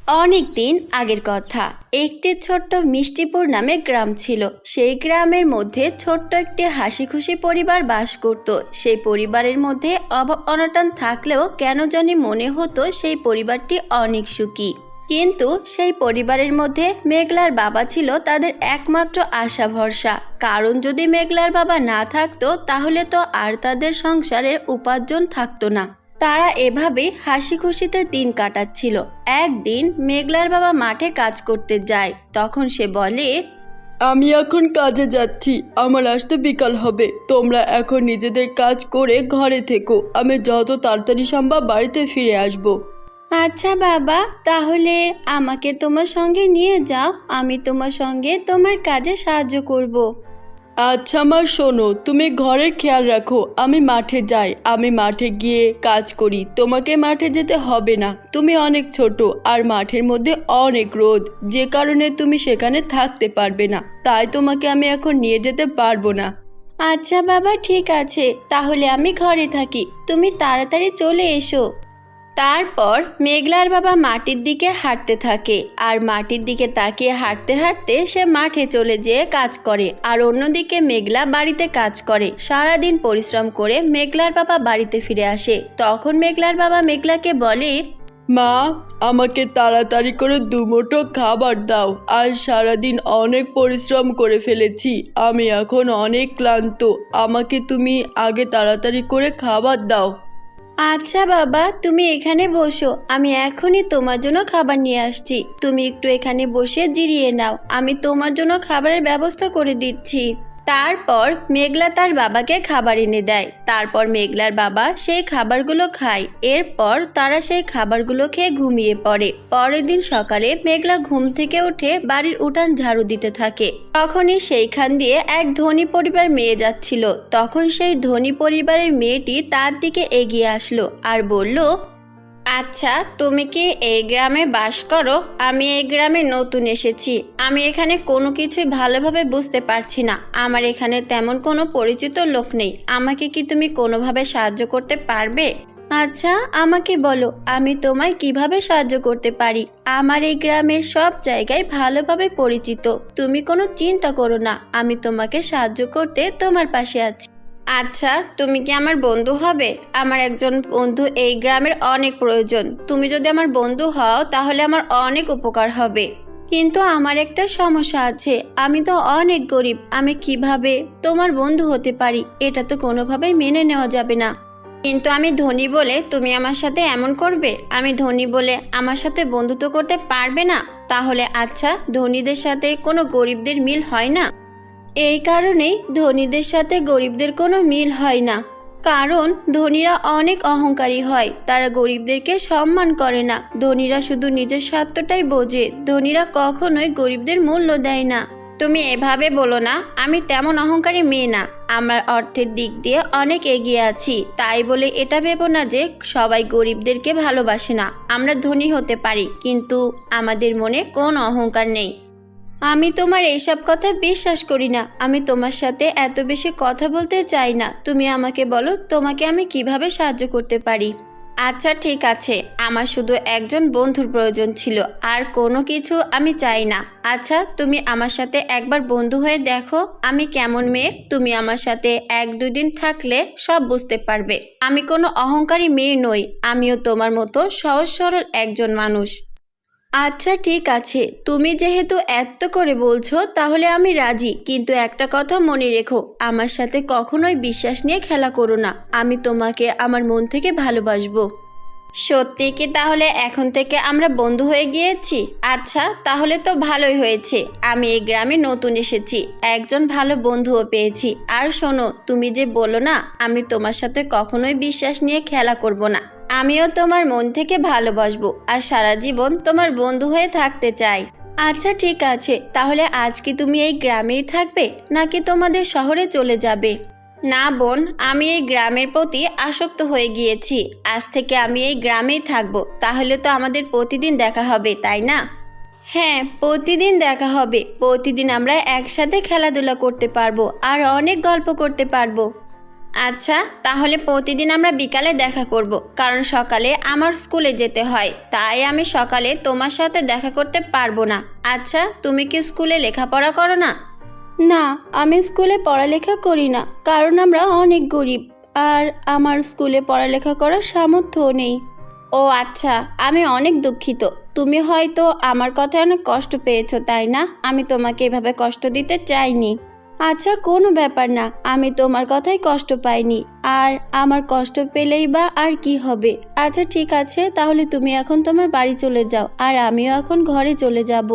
অনেক দিন আগের কথা। একটি ছোট্ট মিষ্টিপুর নামে গ্রাম ছিল। সেই গ্রামের মধ্যে ছোট্ট একটি হাসি খুশি পরিবার বাস করত। সেই পরিবারের মধ্যে অভাব অনটন থাকলেও কেন জানি মনে হতো সেই পরিবারটি অনেক সুখী। কিন্তু সেই পরিবারের মধ্যে মেঘলার বাবা ছিল তাদের একমাত্র আশা ভরসা। কারণ যদি মেঘলার বাবা না থাকতো তাহলে তো আর তাদের সংসারের উপার্জন থাকতো না। তারা এভাবেই হাসি খুশিতে দিন কাটাচ্ছিল। একদিন মেঘলার বাবা মাঠে কাজ করতে যায়। তখন সে বলে, আমি এখন কাজে যাচ্ছি, আমার আসতে বিকাল হবে। তোমরা এখন নিজেদের কাজ করে ঘরে থেকো, আমি যত তাড়াতাড়ি সম্ভব বাড়িতে ফিরে আসব। আচ্ছা বাবা, তাহলে আমাকে তোমার সঙ্গে নিয়ে যাও, আমি তোমার সঙ্গে তোমার কাজে সাহায্য করব। আচ্ছা মা, শোনো, তুমি ঘরের খেয়াল রাখো, আমি মাঠে যাই, আমি মাঠে গিয়ে কাজ করি। তোমাকে মাঠে যেতে হবে না, তুমি অনেক ছোট আর মাঠের মধ্যে অনেক রোদ, যে কারণে তুমি সেখানে থাকতে পারবে না, তাই তোমাকে আমি এখন নিয়ে যেতে পারবো না। আচ্ছা বাবা, ঠিক আছে, তাহলে আমি ঘরে থাকি, তুমি তাড়াতাড়ি চলে এসো। তারপর মেঘলার বাবা মাটির দিকে হাঁটতে থাকে আর মাটির দিকে তাকিয়ে হাঁটতে হাঁটতে সে মাঠে চলে যেয়ে কাজ করে। আর অন্যদিকে মেঘলা বাড়িতে কাজ করে। সারাদিন পরিশ্রম করে মেঘলার বাবা বাড়িতে ফিরে আসে। তখন মেঘলার বাবা মেঘলাকে বলে, মা, আমাকে তাড়াতাড়ি করে দুমুঠো খাবার দাও, আজ সারাদিন অনেক পরিশ্রম করে ফেলেছি, আমি এখন অনেক ক্লান্ত, আমাকে তুমি আগে তাড়াতাড়ি করে খাবার দাও। আচ্ছা বাবা, তুমি এখানে বসো, আমি এখনই তোমার জন্য খাবার নিয়ে আসছি। তুমি একটু এখানে বসে জিরিয়ে নাও, আমি তোমার জন্য খাবারের ব্যবস্থা করে দিচ্ছি। তারপর মেঘলা তার বাবাকে খাবার এনে দেয়। তারপর মেঘলার বাবা সেই খাবারগুলো খায়। এরপর তারা সেই খাবারগুলো খেয়ে ঘুমিয়ে পড়ে। পরের দিন সকালে মেঘলা ঘুম থেকে উঠে বাড়ির উঠান ঝাড়ু দিতে থাকে। তখনই সেইখান দিয়ে এক ধনী পরিবার মেয়ে যাচ্ছিল। তখন সেই ধনী পরিবারের মেয়েটি তার দিকে এগিয়ে আসলো আর বলল, আচ্ছা, তুমি কি এই গ্রামে বাস করো? আমি এই গ্রামে নতুন এসেছি, আমি এখানে কোনো কিছুই ভালোভাবে বুঝতে পারছি না। আমার এখানে তেমন কোনো পরিচিত লোক নেই, আমাকে কি তুমি কোনোভাবে সাহায্য করতে পারবে? আচ্ছা, আমাকে বলো, আমি তোমায় কিভাবে সাহায্য করতে পারি? আমার এই গ্রামের সব জায়গায় ভালোভাবে পরিচিত, তুমি কোনো চিন্তা করো না, আমি তোমাকে সাহায্য করতে তোমার পাশে আছি। আচ্ছা, তুমি কি আমার বন্ধু হবে? আমার একজন বন্ধু এই গ্রামের অনেক প্রয়োজন। তুমি যদি আমার বন্ধু হও তাহলে আমার অনেক উপকার হবে। কিন্তু আমার একটা সমস্যা আছে, আমি তো অনেক গরিব, আমি কিভাবে তোমার বন্ধু হতে পারি? এটা তো কোনোভাবেই মেনে নেওয়া যাবে না। কিন্তু আমি ধনী বলে তুমি আমার সাথে এমন করবে? আমি ধনী বলে আমার সাথে বন্ধুত্ব করতে পারবে না? তাহলে আচ্ছা, ধনীদের সাথে কোনো গরিবদের মিল হয় না? এই কারণেই ধনীদের সাথে গরিবদের কোনো মিল হয় না। কারণ ধনীরা অনেক অহংকারী হয়, তারা গরিবদেরকে সম্মান করে না। ধনীরা শুধু নিজের স্বার্থটাই বোঝে, ধনীরা কখনোই গরিবদের মূল্য দেয় না। তুমি এভাবে বলো না, আমি তেমন অহংকারী মেয়ে না, আমার অর্থের দিক দিয়ে অনেক এগিয়ে আছি। তাই বলে এটা ভেবো না যে সবাই গরিবদেরকে ভালোবাসে না। আমরা ধনী হতে পারি, কিন্তু আমাদের মনে কোনো অহংকার নেই। আমি তোমার এইসব কথা বিশ্বাস করি না, আমি তোমার সাথে এত বেশি কথা বলতে চাই না। তুমি আমাকে বলো, তোমাকে আমি কিভাবে সাহায্য করতে পারি? আচ্ছা ঠিক আছে, আমার শুধু একজন বন্ধুর প্রয়োজন ছিল, আর কোনো কিছু আমি চাই না। আচ্ছা, তুমি আমার সাথে একবার বন্ধু হয়ে দেখো আমি কেমন মেয়ে। তুমি আমার সাথে 1-2 দিন থাকলে সব বুঝতে পারবে। আমি কোনো অহংকারী মেয়ে নই, আমিও তোমার মতো সহজ সরল একজন মানুষ। আচ্ছা ঠিক আছে, তুমি যেহেতু এত করে বলছো তাহলে আমি রাজি, কিন্তু একটা কথা মনে রেখো, আমার সাথে কখনোই বিশ্বাস নিয়ে খেলা করো না। আমি তোমাকে আমার মন থেকে ভালোবাসবো। সত্যি কি তাহলে এখন থেকে আমরা বন্ধু হয়ে গিয়েছি? আচ্ছা, তাহলে তো ভালোই হয়েছে, আমি এই গ্রামে নতুন এসেছি, একজন ভালো বন্ধুও পেয়েছি। আর শোনো, তুমি যে বলো না আমি তোমার সাথে কখনোই বিশ্বাস নিয়ে খেলা করব না, আমিও তোমার মন থেকে ভালোবাসবো আর সারা জীবন তোমার বন্ধু হয়ে থাকতে চাই। আচ্ছা ঠিক আছে, তাহলে আজ কি তুমি এই গ্রামেই থাকবে নাকি তোমাদের শহরে চলে যাবে? না বোন, আমি এই গ্রামের প্রতি আসক্ত হয়ে গিয়েছি, আজ থেকে আমি এই গ্রামেই থাকবো। তাহলে তো আমাদের প্রতিদিন দেখা হবে, তাই না? হ্যাঁ, প্রতিদিন দেখা হবে, প্রতিদিন আমরা একসাথে খেলাধুলা করতে পারবো আর অনেক গল্প করতে পারবো। আচ্ছা, তাহলে প্রতিদিন আমরা বিকালে দেখা করব, কারণ সকালে আমার স্কুলে যেতে হয়, তাই আমি সকালে তোমার সাথে দেখা করতে পারবো না। আচ্ছা, তুমি কি স্কুলে লেখাপড়া করো না? না, আমি স্কুলে পড়ালেখা করি না, কারণ আমরা অনেক গরিব আর আমার স্কুলে পড়ালেখা করার সামর্থ্য নেই। ও আচ্ছা, আমি অনেক দুঃখিত। তুমি হয়তো আমার কথায় অনেক কষ্ট পেয়েছো, তাই না? আমি তোমাকে এভাবে কষ্ট দিতে চাইনি। আচ্ছা, কোনো ব্যাপার না, আমি তোমার কথাই কষ্ট পাইনি, আর আমার কষ্ট পেলেই বা আর কি হবে। আচ্ছা ঠিক আছে, তাহলে তুমি এখন তোমার বাড়ি চলে যাও, আর আমিও এখন ঘরে চলে যাব।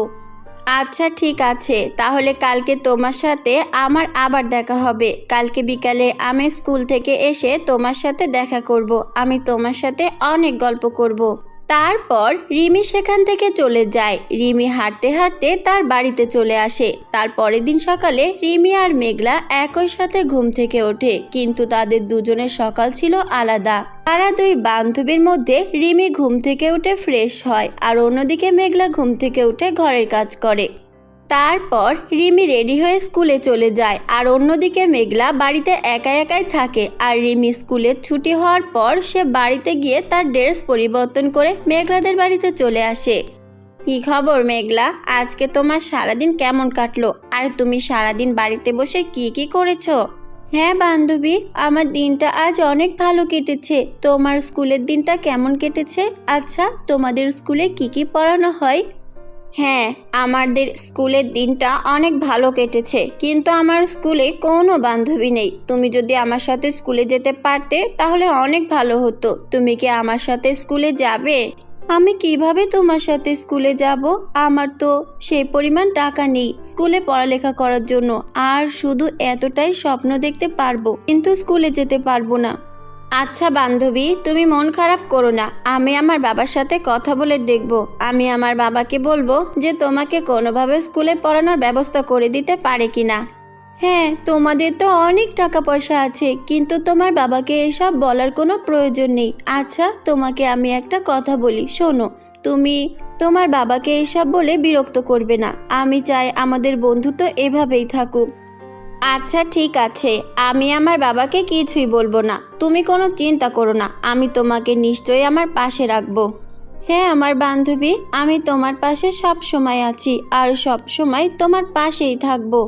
আচ্ছা ঠিক আছে, তাহলে কালকে তোমার সাথে আমার আবার দেখা হবে। কালকে বিকালে আমি স্কুল থেকে এসে তোমার সাথে দেখা করব। আমি তোমার সাথে অনেক গল্প করব। তারপর রিমি সেখান থেকে চলে যায়। রিমি হাঁটতে হাঁটতে তার বাড়িতে চলে আসে। তার পরের দিন সকালে রিমি আর মেঘলা একই সাথে ঘুম থেকে ওঠে, কিন্তু তাদের দুজনের সকাল ছিল আলাদা। তারা দুই বান্ধবীর মধ্যে রিমি ঘুম থেকে উঠে ফ্রেশ হয়, আর অন্যদিকে মেঘলা ঘুম থেকে উঠে ঘরের কাজ করে। তারপর রিমি রেডি হয়ে স্কুলে চলে যায়, আর অন্যদিকে মেঘলা বাড়িতে একা একাই থাকে। আর রিমি স্কুলের ছুটি হওয়ার পর সে বাড়িতে গিয়ে তার ড্রেস পরিবর্তন করে মেঘলাদের বাড়িতে চলে আসে। কি খবর মেঘলা, আজকে তোমার সারাদিন কেমন কাটলো? আর তুমি সারাদিন বাড়িতে বসে কি কি করেছো? হ্যাঁ বান্ধবী, আমার দিনটা আজ অনেক ভালো কেটেছে। তোমার স্কুলের দিনটা কেমন কেটেছে? আচ্ছা, তোমাদের স্কুলে কি কি পড়ানো হয়? হ্যাঁ, আমাদের স্কুলের দিনটা অনেক ভালো কেটেছে, কিন্তু আমার স্কুলে কোনো বান্ধবী নেই। তুমি যদি আমার সাথে স্কুলে যেতে পারতে তাহলে অনেক ভালো হতো। তুমি কি আমার সাথে স্কুলে যাবে? আমি কিভাবে তোমার সাথে স্কুলে যাব? আমার তো সেই পরিমাণ টাকা নেই স্কুলে পড়ালেখা করার জন্য, আর শুধু এতটাই স্বপ্ন দেখতে পারবো, কিন্তু স্কুলে যেতে পারবো না। আচ্ছা বান্ধবী, তুমি মন খারাপ করো না। আমি আমার বাবার সাথে কথা বলে দেখব। আমি আমার বাবাকে বলবো যে তোমাকে কোনোভাবে স্কুলে পড়ানোর ব্যবস্থা করে দিতে পারে কিনা। হ্যাঁ, তোমাদের তো অনেক টাকা পয়সা আছে, কিন্তু তোমার বাবাকে এসব বলার কোনো প্রয়োজন নেই। আচ্ছা, তোমাকে আমি একটা কথা বলি, শোনো। তুমি তোমার বাবাকে এসব বলে বিরক্ত করবে না। আমি চাই আমাদের বন্ধুত্ব এভাবেই থাকুক। আচ্ছা ঠিক আছে, আমি আমার বাবাকে কিছুই বলবো না। তুমি কোনো চিন্তা করো না, আমি তোমাকে নিশ্চয়ই আমার পাশে রাখবো। হ্যাঁ আমার বান্ধবী, আমি তোমার পাশে সব সময় আছি, আর সব সময় তোমার পাশেই থাকবো।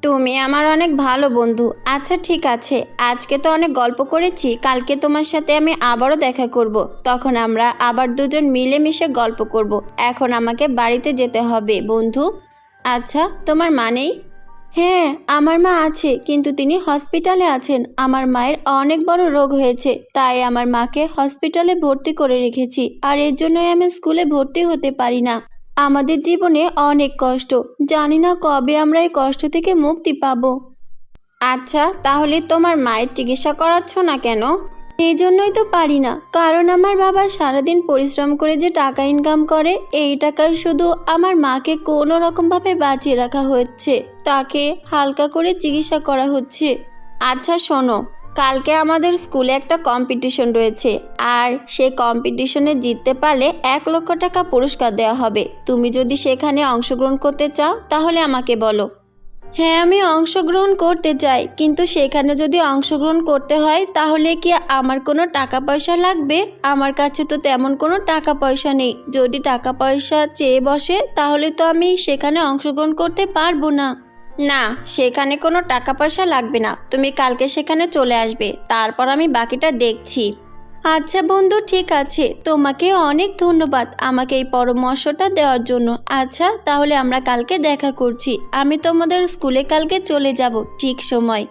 তুমি আমার অনেক ভালো বন্ধু। আচ্ছা ঠিক আছে, আজকে তো অনেক গল্প করেছি, কালকে তোমার সাথে আমি আবারও দেখা করব। তখন আমরা আবার দুজন মিলেমিশে গল্প করব। এখন আমাকে বাড়িতে যেতে হবে বন্ধু। আচ্ছা, তোমার মা নেই? হ্যাঁ, আমার মা আছে, কিন্তু তিনি হসপিটালে আছেন। আমার মায়ের অনেক বড় রোগ হয়েছে, তাই আমার মাকে হসপিটালে ভর্তি করে রেখেছি, আর এর জন্যই আমি স্কুলে ভর্তি হতে পারি না। আমাদের জীবনে অনেক কষ্ট, জানি না কবে আমরা এই কষ্ট থেকে মুক্তি পাবো। আচ্ছা, তাহলে তোমার মায়ের চিকিৎসা করাচ্ছ না কেন? এই জন্যই তো পারি না, কারণ আমার বাবা সারাদিন পরিশ্রম করে যে টাকা ইনকাম করে, এই টাকায় শুধু আমার মাকে কোনো রকমভাবে বাঁচিয়ে রাখা হচ্ছে, তাকে হালকা করে চিকিৎসা করা হচ্ছে। আচ্ছা শোনো, কালকে আমাদের স্কুলে একটা কম্পিটিশন রয়েছে, আর সেই কম্পিটিশনে জিততে পারলে 1 লক্ষ টাকা পুরস্কার দেওয়া হবে। তুমি যদি সেখানে অংশগ্রহণ করতে চাও তাহলে আমাকে বলো। হ্যাঁ, আমি অংশগ্রহণ করতে চাই, কিন্তু সেখানে যদি অংশগ্রহণ করতে হয় তাহলে কি আমার কোনো টাকা পয়সা লাগবে? আমার কাছে তো তেমন কোনো টাকা পয়সা নেই। যদি টাকা পয়সা চেয়ে বসে তাহলে তো আমি সেখানে অংশগ্রহণ করতে পারবো না। না, সেখানে কোনো টাকা পয়সা লাগবে না। তুমি কালকে সেখানে চলে আসবে, তারপর আমি বাকিটা দেখছি। আচ্ছা বন্ধু, ঠিক আছে, তোমাকে অনেক ধন্যবাদ আমাকে এই পরামর্শটা দেওয়ার জন্য। আচ্ছা, তাহলে আমরা কালকে দেখা করছি। আমি তোমাদের স্কুলে কালকে চলে যাব ঠিক সময়।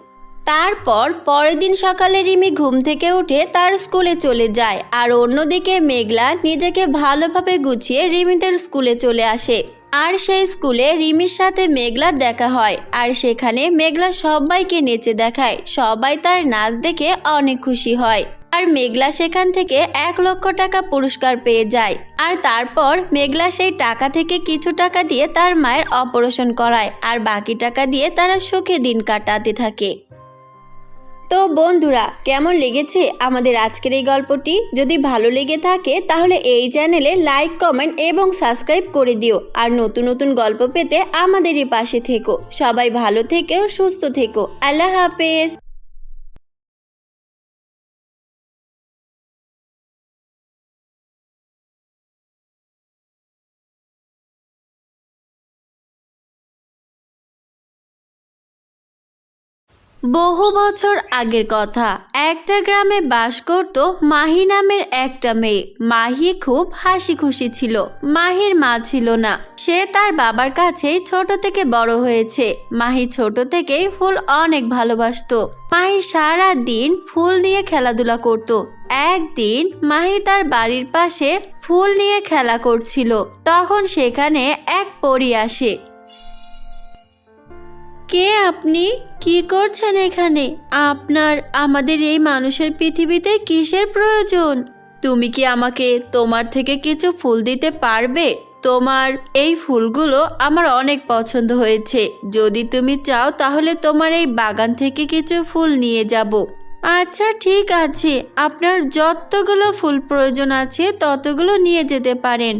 তারপর পরের দিন সকালে রিমি ঘুম থেকে উঠে তার স্কুলে চলে যায়, আর অন্যদিকে মেঘলা নিজেকে ভালোভাবে গুছিয়ে রিমিদের স্কুলে চলে আসে। আর সেই স্কুলে রিমির সাথে মেঘলার দেখা হয়, আর সেখানে মেঘলা সবাইকে নেচে দেখায়। সবাই তার নাচ দেখে অনেক খুশি হয়, আর মেঘলা সেখান থেকে 1 লক্ষ টাকা পুরস্কার পেয়ে যায়। আর তারপর মেঘলা সেই টাকা থেকে কিছু টাকা দিয়ে তার মায়ের অপারেশন করায়, আর বাকি টাকা দিয়ে তারা সুখে দিন কাটাতে থাকে। তো বন্ধুরা, কেমন লেগেছে আমাদের আজকের এই গল্পটি? যদি ভালো লেগে থাকে তাহলে এই চ্যানেলে লাইক, কমেন্ট এবং সাবস্ক্রাইব করে দিও। আর নতুন নতুন গল্প পেতে আমাদেরই পাশে থেকো। সবাই ভালো থেকো, সুস্থ থেকো। আল্লাহ হাফেজ। বহু বছর আগের কথা। একটা গ্রামে বাস করত মাহি নামের একটা মেয়ে। মাহি খুব হাসি খুশি ছিল। মাহির মা ছিল না। সে তার বাবার কাছেই ছোট থেকে বড় হয়েছে। মাহি ছোট থেকেই ফুল অনেক ভালোবাসতো। মাহি সারা দিন ফুল নিয়ে খেলাধুলা করত। একদিন মাহি তার বাড়ির পাশে ফুল নিয়ে খেলা করছিল। তখন সেখানে এক পরী আসে। কে আপনি? কি করছেন এখানে? আপনার আমাদের এই মানুষের পৃথিবীতে কিসের প্রয়োজন? তুমি কি আমাকে তোমার থেকে কিছু ফুল দিতে পারবে? তোমার এই ফুলগুলো আমার অনেক পছন্দ হয়েছে। যদি তুমি চাও তাহলে তোমার এই বাগান থেকে কিছু ফুল নিয়ে যাব। আচ্ছা ঠিক আছে, আপনার যতগুলো ফুল প্রয়োজন আছে ততগুলো নিয়ে যেতে পারেন।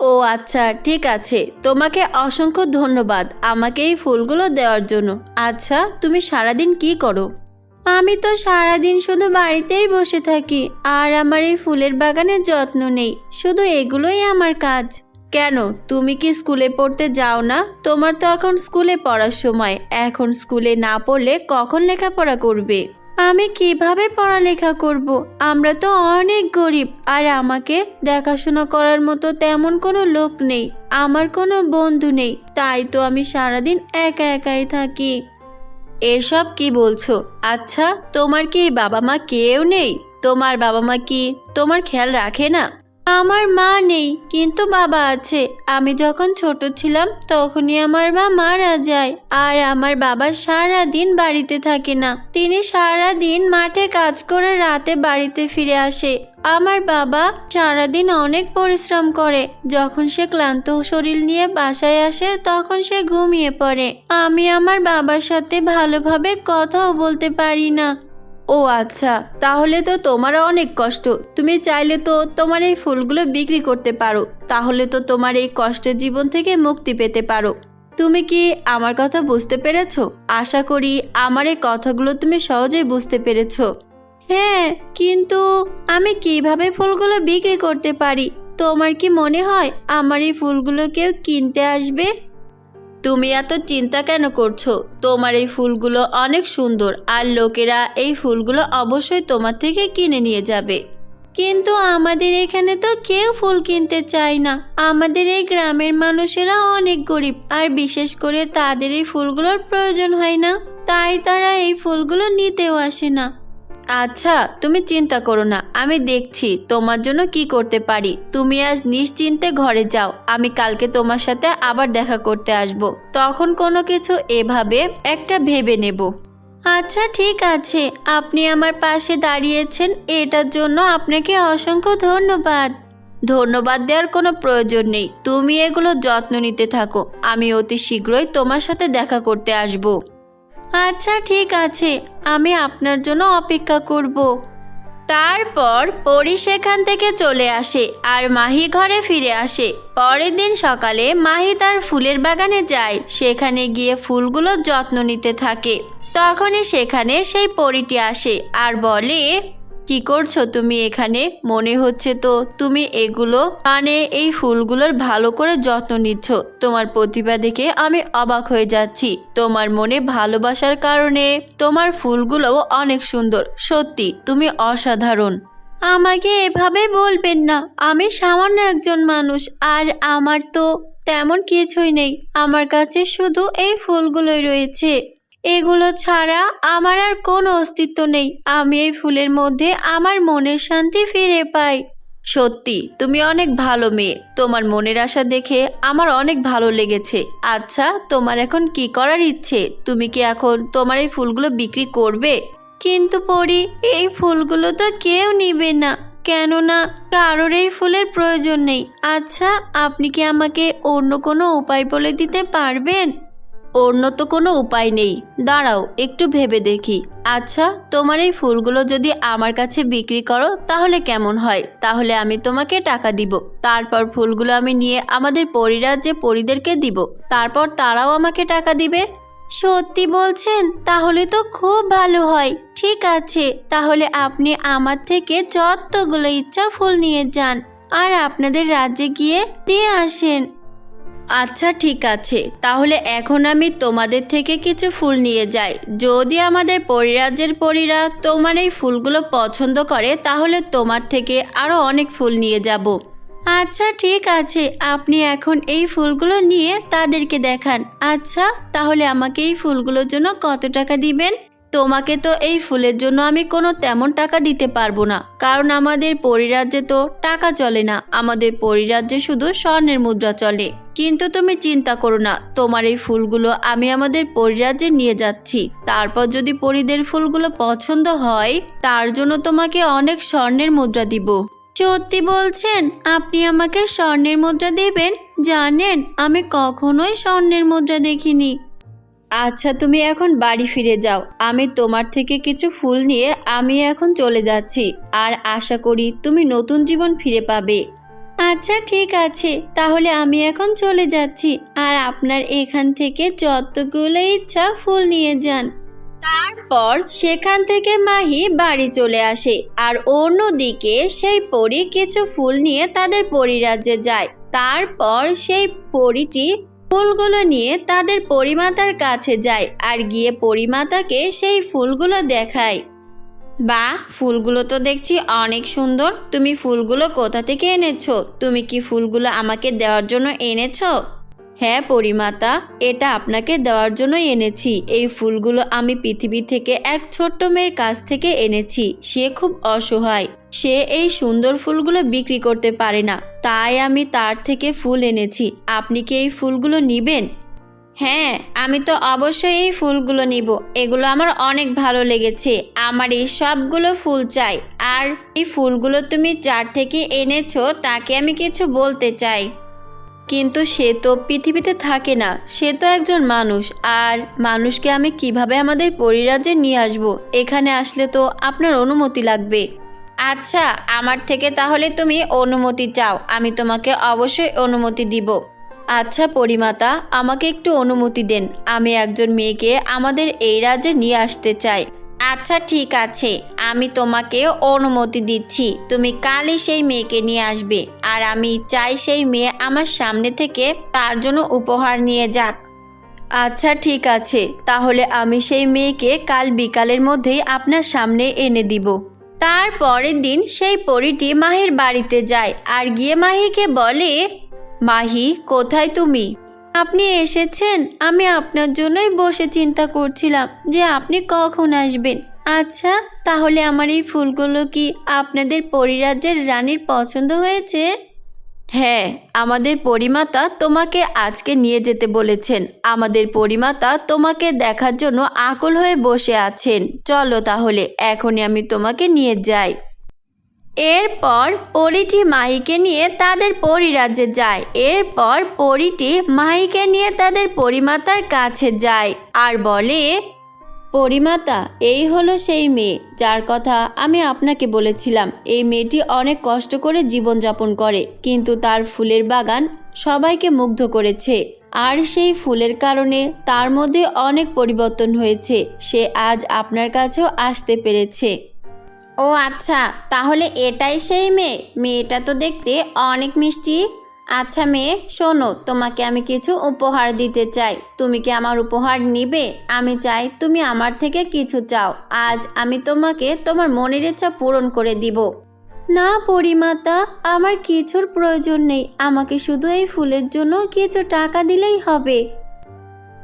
ও আচ্ছা ঠিক আছে, তোমাকে অসংখ্য ধন্যবাদ আমাকে এই ফুলগুলো দেওয়ার জন্য। আচ্ছা তুমি সারাদিন কি করো? আমি তো সারাদিন শুধু বাড়িতেই বসে থাকি আর আমার এই ফুলের বাগানের যত্ন নেই। শুধু এগুলোই আমার কাজ। কেন, তুমি কি স্কুলে পড়তে যাও না? তোমার তো এখন স্কুলে পড়ার সময়। এখন স্কুলে না পড়লে কখন লেখাপড়া করবে? আমি কিভাবে পড়ালেখা করব? আমরা তো অনেক গরিব আর আমাকে দেখাশোনা করার মতো তেমন কোনো লোক নেই। আমার কোনো বন্ধু নেই, তাই তো আমি সারাদিন একা একাই থাকি। এসব কি বলছো? আচ্ছা তোমার কি বাবা মা কেউ নেই? তোমার বাবা মা কি তোমার খেয়াল রাখে না? আমার মা নেই কিন্তু বাবা আছে। আমি যখন ছোট ছিলাম তখনই আমার মা মারা যায় আর আমার বাবা সারা দিন বাড়িতে থাকে না। তিনি সারা দিন মাঠে কাজ করে রাতে বাড়িতে ফিরে আসে। আমার বাবা সারাদিন অনেক পরিশ্রম করে। যখন সে ক্লান্ত শরীর নিয়ে বাসায় আসে তখন সে ঘুমিয়ে পড়ে। আমি আমার বাবার সাথে ভালোভাবে কথাও বলতে পারি না। ও আচ্ছা, তাহলে তো তোমার অনেক কষ্ট। তুমি চাইলে তো তোমার এই ফুলগুলো বিক্রি করতে পারো। তাহলে তো তোমার এই কষ্টের জীবন থেকে মুক্তি পেতে পারো। তুমি কি আমার কথা বুঝতে পেরেছো? আশা করি আমার এই কথাগুলো তুমি সহজেই বুঝতে পেরেছো। হ্যাঁ, কিন্তু আমি কিভাবে ফুলগুলো বিক্রি করতে পারি? তোমার কি মনে হয় আমার এই ফুলগুলো কেউ কিনতে আসবে? তুমি এত চিন্তা কেন করছো? তোমার এই ফুলগুলো অনেক সুন্দর আর লোকেরা এই ফুলগুলো অবশ্যই তোমার থেকে কিনে নিয়ে যাবে। কিন্তু আমাদের এখানে তো কেউ ফুল কিনতে চায় না। আমাদের এই গ্রামের মানুষেরা অনেক গরিব আর বিশেষ করে তাদের এই ফুলগুলোর প্রয়োজন হয় না, তাই তারা এই ফুলগুলো নিতেও আসে না। আচ্ছা তুমি চিন্তা করো না, আমি দেখছি তোমার জন্য কি করতে পারি। তুমি আজ নিশ্চিন্তে ঘরে যাও। আমি কালকে তোমার সাথে আবার দেখা করতে আসব। তখন কোনো কিছু এভাবে একটা ভেবে নেব। আচ্ছা ঠিক আছে, আপনি আমার পাশে দাঁড়িয়েছেন এটার জন্য আপনাকে অসংখ্য ধন্যবাদ। ধন্যবাদ দেওয়ার কোনো প্রয়োজন নেই। তুমি এগুলো যত্ন নিতে থাকো। আমি অতি শীঘ্রই তোমার সাথে দেখা করতে আসব। আচ্ছা ঠিক আছে, আমি আপনার জন্য অপেক্ষা করব। তারপর পরি সেখান থেকে চলে আসে আর মাহি ঘরে ফিরে আসে। পরের দিন সকালে মাহি তার ফুলের বাগানে যায়। সেখানে গিয়ে ফুলগুলো যত্ন নিতে থাকে। তখনই সেখানে সেই পরীটি আসে আর বলে, কি করছো তুমি এখানে? মনে হচ্ছে তো তুমি এগুলো এই ফুলগুলোর ভালো করে যত্ন নিচ্ছ। তোমার প্রতিভা দেখে আমি অবাক হয়ে যাচ্ছি। তোমার মনে ভালোবাসার কারণে তোমার ফুলগুলোও অনেক সুন্দর। সত্যি তুমি অসাধারণ। আমাকে এভাবে বলবেন না। আমি সামান্য একজন মানুষ আর আমার তো তেমন কিছুই নেই। আমার কাছে শুধু এই ফুলগুলোই রয়েছে। এগুলো ছাড়া আমার আর কোনো অস্তিত্ব নেই। আমি এই ফুলের মধ্যে আমার মনের শান্তি ফিরে পাই। সত্যি তুমি অনেক ভালো মেয়ে। তোমার মনের আশা দেখে আমার অনেক ভালো লেগেছে। আচ্ছা তোমার এখন কি করার ইচ্ছে? তুমি কি এখন তোমার এই ফুলগুলো বিক্রি করবে? কিন্তু পরি, এই ফুলগুলো তো কেউ নিবে না, কেননা কারোর এই ফুলের প্রয়োজন নেই। আচ্ছা আপনি কি আমাকে অন্য কোনো উপায় বলে দিতে পারবেন? অন্য তো কোনো উপায় নেই, দাঁড়াও একটু ভেবে দেখি। আচ্ছা তোমার এই ফুলগুলো যদি আমার কাছে বিক্রি করো তাহলে কেমন হয়? তাহলে আমি তোমাকে টাকা দিব। তারপর ফুলগুলো আমি নিয়ে আমাদের পরিরাজ্যে পরিদেরকে দিব। তারপর তারাও আমাকে টাকা দিবে। সত্যি বলছেন? তাহলে তো খুব ভালো হয়। ঠিক আছে, তাহলে আপনি আমার থেকে যতগুলো ইচ্ছা ফুল নিয়ে যান আর আপনাদের রাজ্যে গিয়ে দিয়ে আসেন। আচ্ছা ঠিক আছে, তাহলে এখন আমি তোমাদের থেকে কিছু ফুল নিয়ে যাই। যদি আমাদের পরিরাজ্যের পরীরা তোমার এই ফুলগুলো পছন্দ করে তাহলে তোমার থেকে আরো অনেক ফুল নিয়ে যাব। আচ্ছা ঠিক আছে, আপনি এখন এই ফুলগুলো নিয়ে তাদেরকে দেখান। আচ্ছা তাহলে আমাকে এই ফুলগুলোর জন্য কত টাকা দিবেন? তোমাকে তো এই ফুলের জন্য আমি কোনো তেমন টাকা দিতে পারবো না, কারণ আমাদের পরিরাজ্যে তো টাকা চলে না, আমাদের পরিরাজ্যে শুধু স্বর্ণের মুদ্রা চলে। কিন্তু তুমি চিন্তা করো না, তোমার এই ফুলগুলো আমি আমাদের পরিরাজ্যে নিয়ে যাচ্ছি। তারপর যদি পরিদের ফুলগুলো পছন্দ হয় তার জন্য তোমাকে অনেক স্বর্ণের মুদ্রা দিব। সত্যি বলছেন? আপনি আমাকে স্বর্ণের মুদ্রা দেবেন? জানেন আমি কখনোই স্বর্ণের মুদ্রা দেখিনি। আচ্ছা তুমি এখন বাড়ি ফিরে যাও, আমি তোমার থেকে কিছু ফুল নিয়ে আমি এখন চলে যাচ্ছি, আর আশা করি তুমি নতুন জীবন ফিরে পাবে। আচ্ছা ঠিক আছে, তাহলে আমি এখন চলে যাচ্ছি, আর আপনার এখান থেকে যতগুলো ইচ্ছা ফুল নিয়ে যান। তারপর সেখান থেকে মাহি বাড়ি চলে আসে, আর অন্যদিকে সেই পরী কিছু ফুল নিয়ে তাদের পরিরাজ্যে যায়। তারপর সেই পরীটি ফুলগুলো নিয়ে তাদের পরিমাতার কাছে যায়, আর গিয়ে পরিমাতাকে সেই ফুলগুলো দেখায়। বাহ, ফুলগুলো তো দেখছি অনেক সুন্দর। তুমি ফুলগুলো কোথা থেকে এনেছো? তুমি কি ফুলগুলো আমাকে দেওয়ার জন্য এনেছো? হ্যাঁ পরিমাতা, এটা আপনাকে দেওয়ার জন্যই এনেছি। এই ফুলগুলো আমি পৃথিবী থেকে এক ছোট্ট মেয়ের কাছ থেকে এনেছি। সে খুব অসহায়, সে এই সুন্দর ফুলগুলো বিক্রি করতে পারে না, তাই আমি তার থেকে ফুল এনেছি। আপনি কি এই ফুলগুলো নিবেন? হ্যাঁ, আমি তো অবশ্যই এই ফুলগুলো নিব। এগুলো আমার অনেক ভালো লেগেছে। আমার এই সবগুলো ফুল চাই। আর এই ফুলগুলো তুমি যার থেকে এনেছো তাকে আমি কিছু বলতে চাই। কিন্তু সে তো পৃথিবীতে থাকে না, সে তো একজন মানুষ। আর মানুষকে আমি কিভাবে আমাদের পরিরাজ্যে নিয়ে আসব? এখানে আসলে তো আপনার অনুমতি লাগবে। আচ্ছা, আমার থেকে তাহলে তুমি অনুমতি চাও, আমি তোমাকে অবশ্যই অনুমতি দিব। আচ্ছা পরিমাতা, আমাকে একটু অনুমতি দেন, আমি একজন মেয়েকে আমাদের এই রাজ্যে নিয়ে আসতে চাই। আচ্ছা ঠিক আছে, আমি তোমাকে অনুমতি দিচ্ছি। তুমি কালই সেই মেয়েকে নিয়ে আসবে, আর আমি চাই সেই মেয়ে আমার সামনে থেকে তার জন্য উপহার নিয়ে যাক। আচ্ছা ঠিক আছে, তাহলে আমি সেই মেয়েকে কাল বিকালের মধ্যেই আপনার সামনে এনে দিব। তার পরের দিন সেই পরীটি মাহির বাড়িতে যায়, আর গিয়ে মাহিকে বলে, মাহি কোথায় তুমি? আপনি এসেছেন? আমি আপনার জন্যই বসে চিন্তা করছিলাম যে আপনি কখন আসবেন। আচ্ছা তাহলে আমার এই ফুলগুলো কি আপনাদের পরিরাজ্যের রানীর পছন্দ হয়েছে? হ্যাঁ, আমাদের পরিমাতা তোমাকে আজকে নিয়ে যেতে বলেছেন। আমাদের পরিমাতা তোমাকে দেখার জন্য আকুল হয়ে বসে আছেন। চলো তাহলে এখনই আমি তোমাকে নিয়ে যাই। এরপর পরীটি মাহিকে নিয়ে তাদের পরিরাজ্যে যায়। এরপর পরীটি মাহিকে নিয়ে তাদের পরিমাতার কাছে যায় আর বলে, পরিমাতা, এই হলো সেই মেয়ে যার কথা আমি আপনাকে বলেছিলাম। এই মেয়েটি অনেক কষ্ট করে জীবনযাপন করে, কিন্তু তার ফুলের বাগান সবাইকে মুগ্ধ করেছে, আর সেই ফুলের কারণে তার মধ্যে অনেক পরিবর্তন হয়েছে। সে আজ আপনার কাছেও আসতে পেরেছে। ও আচ্ছা, তাহলে এটাই সেই মেয়ে। মেয়েটা তো দেখতে অনেক মিষ্টি। আচ্ছা মেয়ে, শোনো, তোমাকে আমি কিছু উপহার দিতে চাই। তুমি কি আমার উপহার নিবে? আমি চাই তুমি আমার থেকে কিছু চাও। আজ আমি তোমাকে তোমার মনের ইচ্ছা পূরণ করে দিব। না পরিমাতা, আমার কিছুর প্রয়োজন নেই। আমাকে শুধু এই ফুলের জন্য কিছু টাকা দিলেই হবে।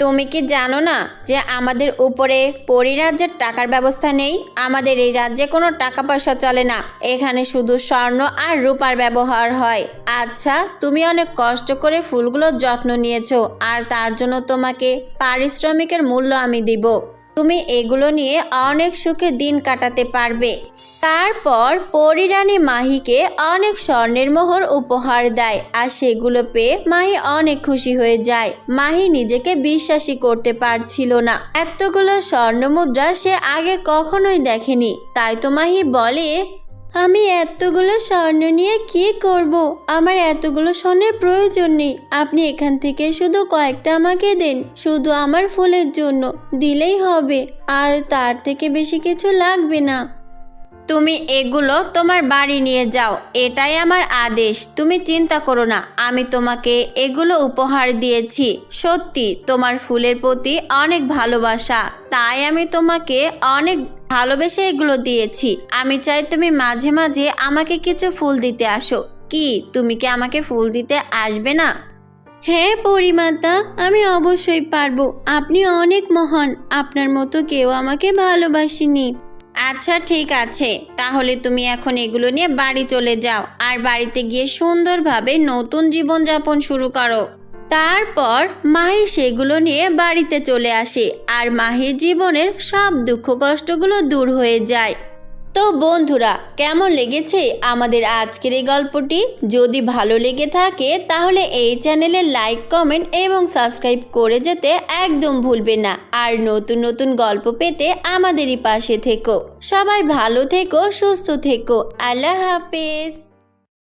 তুমি কি জানো না যে আমাদের উপরে পরিরাজ্যের টাকার ব্যবস্থা নেই? আমাদের এই রাজ্যে কোনো টাকা পয়সা চলে না। এখানে শুধু স্বর্ণ আর রূপার ব্যবহার হয়। আচ্ছা, তুমি অনেক কষ্ট করে ফুলগুলোর যত্ন নিয়েছো, আর তার জন্য তোমাকে পারিশ্রমিকের মূল্য আমি দিব। তুমি এগুলো নিয়ে অনেক সুখে দিন কাটাতে পারবে। তারপর পরিরানী মাহিকে অনেক স্বর্ণের মোহর উপহার দেয়, আর সেগুলো পেয়ে মাহি অনেক খুশি হয়ে যায়। মাহি নিজেকে বিশ্বাসই করতে পারছিল না, এতগুলো স্বর্ণ মুদ্রা সে আগে কখনোই দেখেনি। তাই তো মাহি বলে, আমি এতগুলো স্বর্ণ নিয়ে কি করব? আমার এতগুলো স্বর্ণের প্রয়োজন নেই। আপনি এখান থেকে শুধু কয়েকটা আমাকে দেন, শুধু আমার ফুলের জন্য দিলেই হবে, আর তার থেকে বেশি কিছু লাগবে না। তুমি এগুলো তোমার বাড়ি নিয়ে যাও, এটাই আমার আদেশ। তুমি চিন্তা করো না, আমি তোমাকে এগুলো উপহার দিয়েছি। সত্যি তোমার ফুলের প্রতি অনেক ভালোবাসা, তাই আমি তোমাকে অনেক ভালোবেসে এগুলো দিয়েছি। আমি চাই তুমি মাঝে মাঝে আমাকে কিছু ফুল দিতে আসো। কি তুমি কি আমাকে ফুল দিতে আসবে না? হ্যাঁ পরিমাতা, আমি অবশ্যই পারবো। আপনি অনেক মহান, আপনার মতো কেউ আমাকে ভালোবাসেনি। আচ্ছা ঠিক আছে, তাহলে তুমি এখন এগুলো নিয়ে বাড়ি চলে যাও আর বাড়িতে গিয়ে সুন্দরভাবে নতুন জীবনযাপন শুরু করো। তারপর মাহি সেগুলো নিয়ে বাড়িতে চলে আসে আর মাহির জীবনের সব দুঃখ কষ্টগুলো দূর হয়ে যায়। তো বন্ধুরা, কেমন লেগেছে আমাদের আজকের এই গল্পটি? যদি ভালো লেগে থাকে তাহলে এই চ্যানেলে লাইক, কমেন্ট এবং সাবস্ক্রাইব করে যেতে একদম ভুলবে না। আর নতুন নতুন গল্প পেতে আমাদেরই পাশে থেকো। সবাই ভালো থেকো, সুস্থ থেকো। আল্লাহ হাফেজ।